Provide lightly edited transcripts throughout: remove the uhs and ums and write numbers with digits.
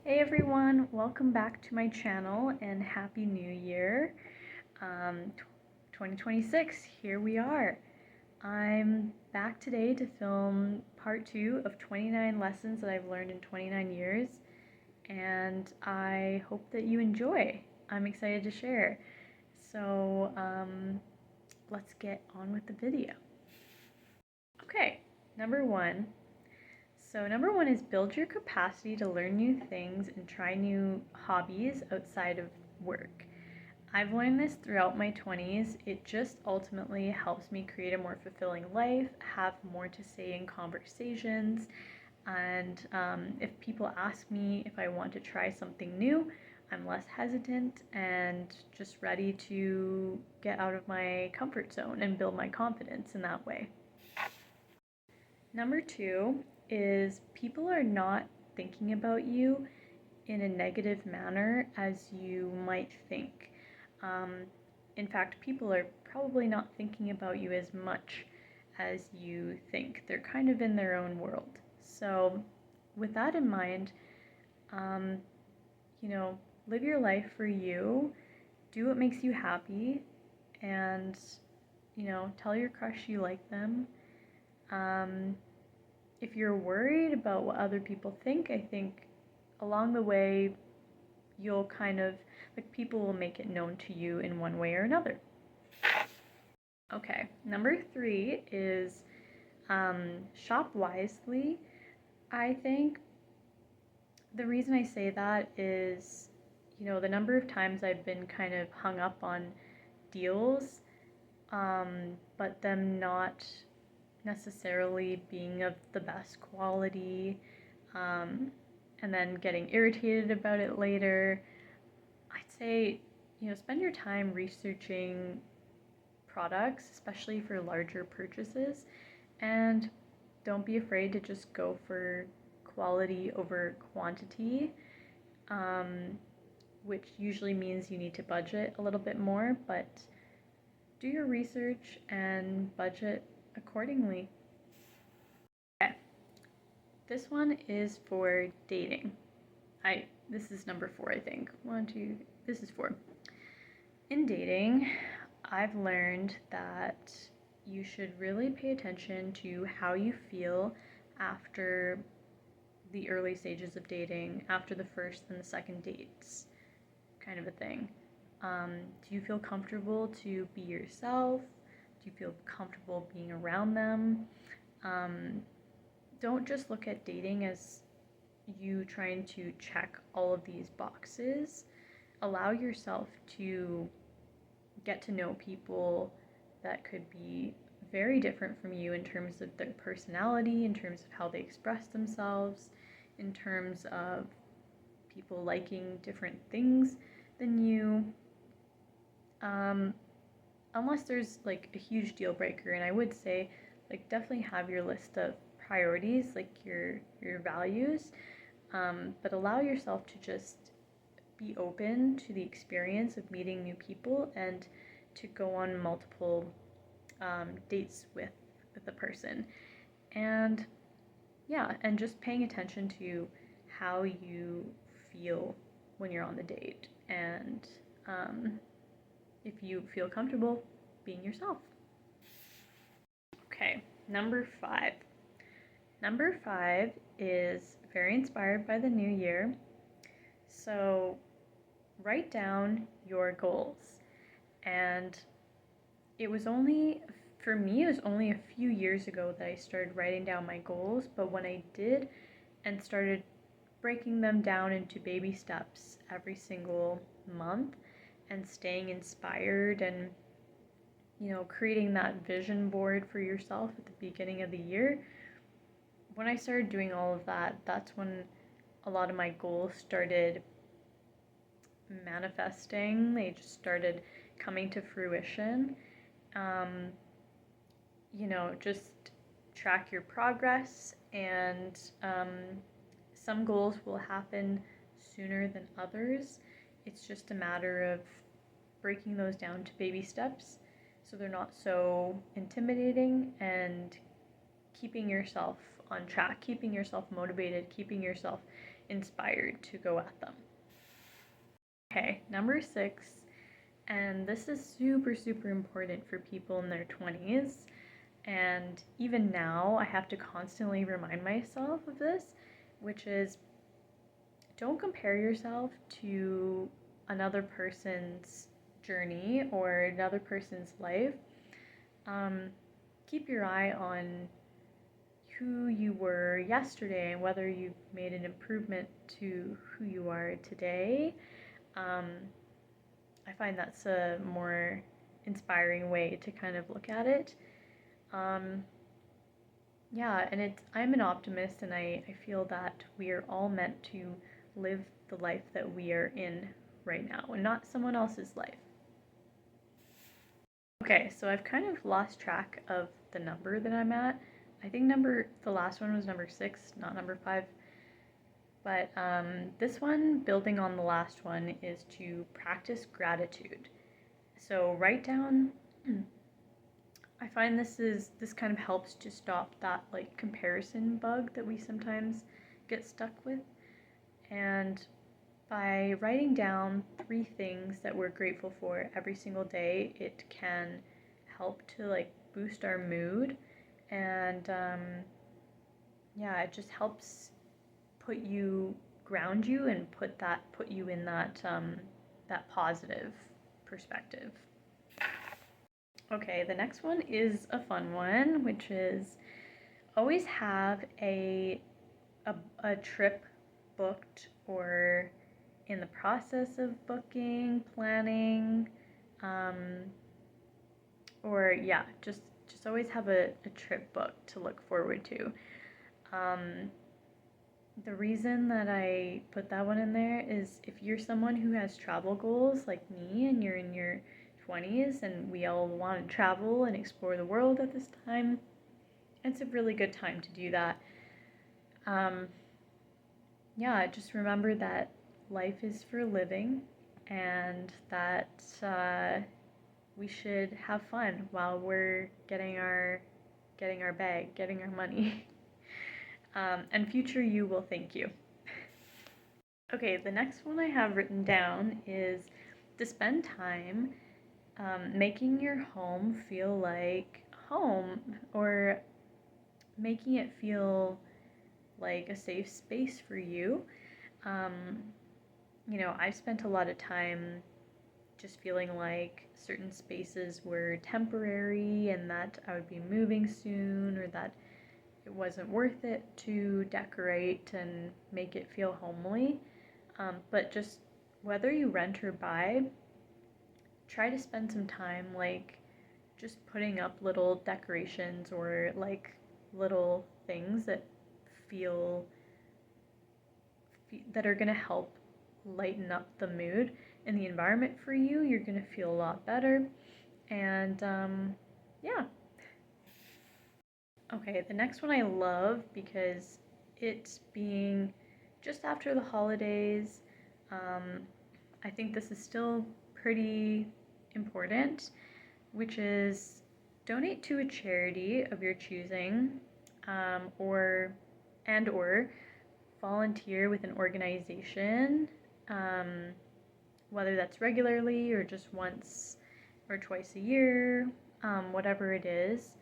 Hey everyone, welcome back to my channel and Happy New Year. 2026, here we are. I'm back today to film part 2 of 29 lessons that I've learned in 29 years, and I hope that you enjoy. I'm excited to share. So let's get on with the video. Okay, number one, number one is build your capacity to learn new things and try new hobbies outside of work. I've learned this throughout my 20s. It just ultimately helps me create a more fulfilling life, have more to say in conversations, and if people ask me if I want to try something new, I'm less hesitant and just ready to get out of my comfort zone and build my confidence in that way. Number two is people are not thinking about you in a negative manner as you might think. Um, in fact, people are probably not thinking about you as much as you think. They're kind of in their own world. So, with that in mind, um, you know, live your life for you, do what makes you happy, and, tell your crush you like them. Um, if you're worried about what other people think, I think along the way, you'll kind of, like, people will make it known to you in one way or another. Okay, number three is shop wisely. I think the reason I say that is, the number of times I've been kind of hung up on deals, but them not necessarily being of the best quality, um, and then getting irritated about it later. I'd say, spend your time researching products, especially for larger purchases, and don't be afraid to just go for quality over quantity, um, which usually means you need to budget a little bit more, but do your research and budget accordingly. Okay, this one is for dating. This is number four, I think. One, two, this is four. In dating, I've learned that you should really pay attention to how you feel after the early stages of dating, after the first and the second dates, kind of a thing. Do you feel comfortable to be yourself? Do you feel comfortable being around them? Um, don't just look at dating as you trying to check all of these boxes. Allow yourself to get to know people that could be very different from you in terms of their personality, in terms of how they express themselves, in terms of people liking different things than you. Um, Unless there's like a huge deal breaker, and I would say like definitely have your list of priorities, like your values, but allow yourself to just be open to the experience of meeting new people and to go on multiple dates with a person. And yeah, and just paying attention to how you feel when you're on the date, and if you feel comfortable being yourself. Okay, number five. Number five is very inspired by the new year. So write down your goals. And it was only, for me, it was only a few years ago that I started writing down my goals. But when I did and started breaking them down into baby steps every single month and staying inspired and, creating that vision board for yourself at the beginning of the year, when I started doing all of that, that's when a lot of my goals started manifesting. They just started coming to fruition. Um, just track your progress, and some goals will happen sooner than others. It's just a matter of breaking those down to baby steps so they're not so intimidating, and keeping yourself on track, keeping yourself motivated, keeping yourself inspired to go at them. Okay, number 6, and this is super, super important for people in their 20s. And even now, I have to constantly remind myself of this, which is don't compare yourself to another person's journey or another person's life. Keep your eye on who you were yesterday and whether you've made an improvement to who you are today. I find that's a more inspiring way to kind of look at it. Yeah, and I'm an optimist, and I feel that we are all meant to live the life that we are in right now and not someone else's life. Okay, so I've kind of lost track of the number that I'm at. I think the last one was number 6, not number 5. But this one, building on the last one, is to practice gratitude. So write down. I find this kind of helps to stop that like comparison bug that we sometimes get stuck with. And by writing down 3 things that we're grateful for every single day, it can help to like boost our mood. And yeah, it just helps ground you and put you in that positive perspective. Okay, the next one is a fun one, which is always have a trip booked or in the process of booking, planning, or yeah, just always have a trip booked to look forward to. The reason that I put that one in there is if you're someone who has travel goals like me and you're in your 20s and we all want to travel and explore the world at this time, it's a really good time to do that. Yeah, just remember that life is for living and that we should have fun while we're getting our bag, getting our money. And future you will thank you. Okay, the next one I have written down is to spend time making your home feel like home, or making it feel like a safe space for you. I've spent a lot of time just feeling like certain spaces were temporary and that I would be moving soon, or that it wasn't worth it to decorate and make it feel homely. But just whether you rent or buy, try to spend some time like just putting up little decorations or like little things that feel that are going to help lighten up the mood and the environment for you. You're going to feel a lot better. And yeah. Okay, the next one I love because it's being just after the holidays. I think this is still pretty important, which is donate to a charity of your choosing, or volunteer with an organization, whether that's regularly or just once or twice a year, whatever it is.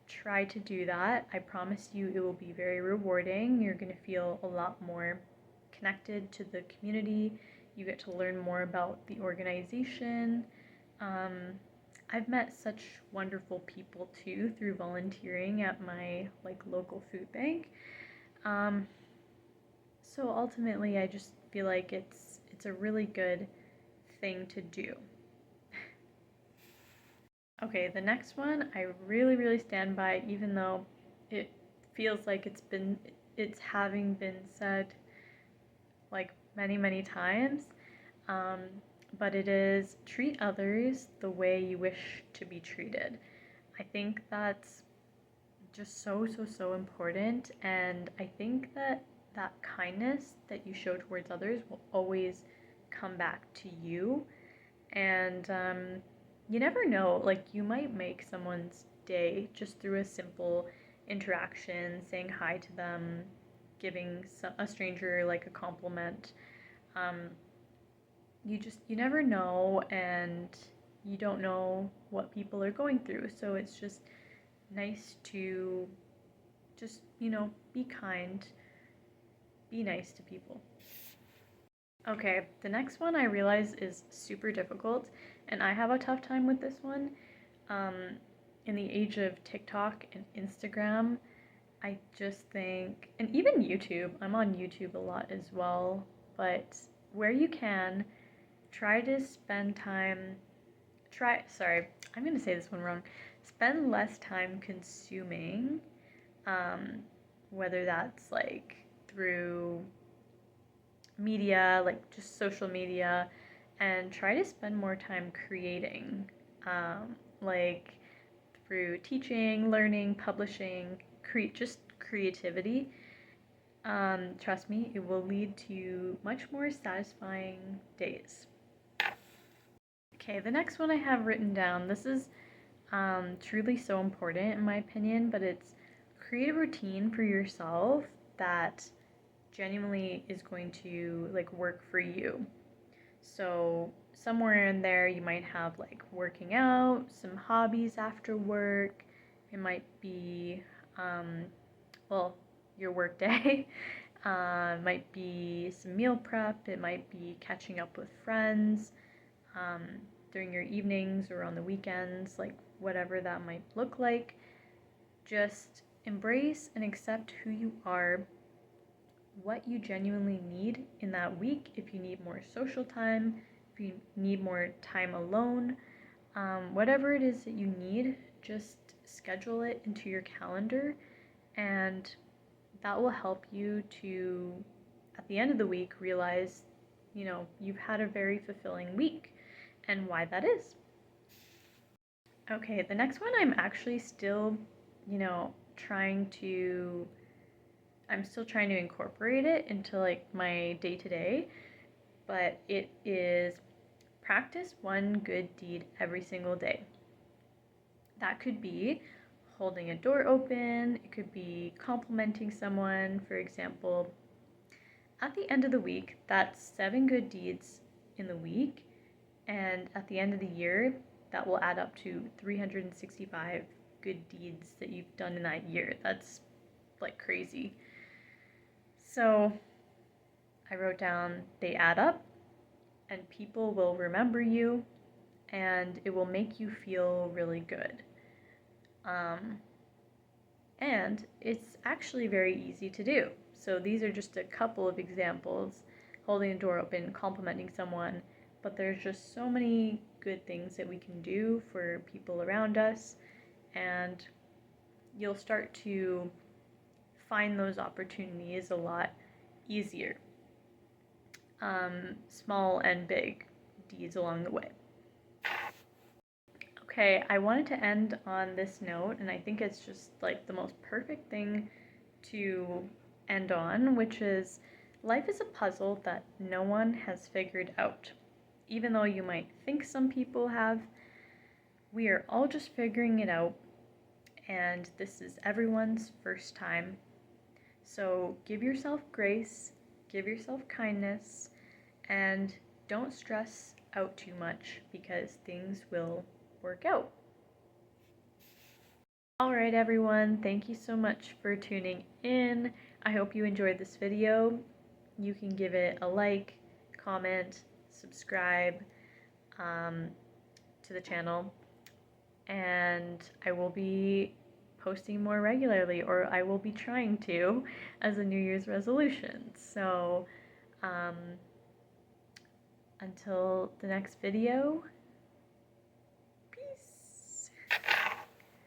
Try to do that. I promise you it will be very rewarding. You're going to feel a lot more connected to the community. You get to learn more about the organization. I've met such wonderful people too through volunteering at my like local food bank. So ultimately, I just feel like it's a really good thing to do. Okay, the next one I really, really stand by, even though it feels like it's having been said like many, many times. But it is treat others the way you wish to be treated. I think that's just so, so, so important. And I think that kindness that you show towards others will always come back to you. And you never know, like, you might make someone's day just through a simple interaction, saying hi to them, giving a stranger like a compliment. Um, you never know, and you don't know what people are going through. So it's just nice to just, be kind, be nice to people. Okay, the next one I realize is super difficult, and I have a tough time with this one. Um, in the age of TikTok and Instagram, I just think, and even YouTube, I'm on YouTube a lot as well, but where you can, try to spend time, sorry, I'm going to say this one wrong. Spend less time consuming, um, whether that's like through media, like just social media, and try to spend more time creating, like through teaching, learning, publishing, just creativity. Trust me, it will lead to much more satisfying days. Okay, the next one I have written down, this is truly so important in my opinion, but it's create a routine for yourself that genuinely is going to like work for you. So somewhere in there you might have like working out, some hobbies after work. It might be well, your work day. Might be some meal prep. It might be catching up with friends um, during your evenings or on the weekends, like whatever that might look like. Just embrace and accept who you are, what you genuinely need in that week. If you need more social time, if you need more time alone, whatever it is that you need, just schedule it into your calendar, and that will help you to, at the end of the week, realize, you've had a very fulfilling week and why that is. Okay, the next one I'm actually still, trying to I'm still trying to incorporate it into like my day to day, but it is practice one good deed every single day. That could be holding a door open, it could be complimenting someone, for example. At the end of the week, that's 7 good deeds in the week, and at the end of the year, that will add up to 365 good deeds that you've done in that year. That's like crazy. So I wrote down they add up, and people will remember you, and it will make you feel really good. And it's actually very easy to do. So these are just a couple of examples: holding the door open, complimenting someone, but there's just so many good things that we can do for people around us, and you'll start to find those opportunities a lot easier. Small and big deeds along the way. Okay, I wanted to end on this note, and I think it's just like the most perfect thing to end on, which is life is a puzzle that no one has figured out. Even though you might think some people have, we are all just figuring it out, and this is everyone's first time. So give yourself grace, give yourself kindness, and don't stress out too much because things will work out. Alright everyone, thank you so much for tuning in. I hope you enjoyed this video. You can give it a like, comment, subscribe to the channel, and I will be posting more regularly, or I will be trying to, as a New Year's resolution. So until the next video,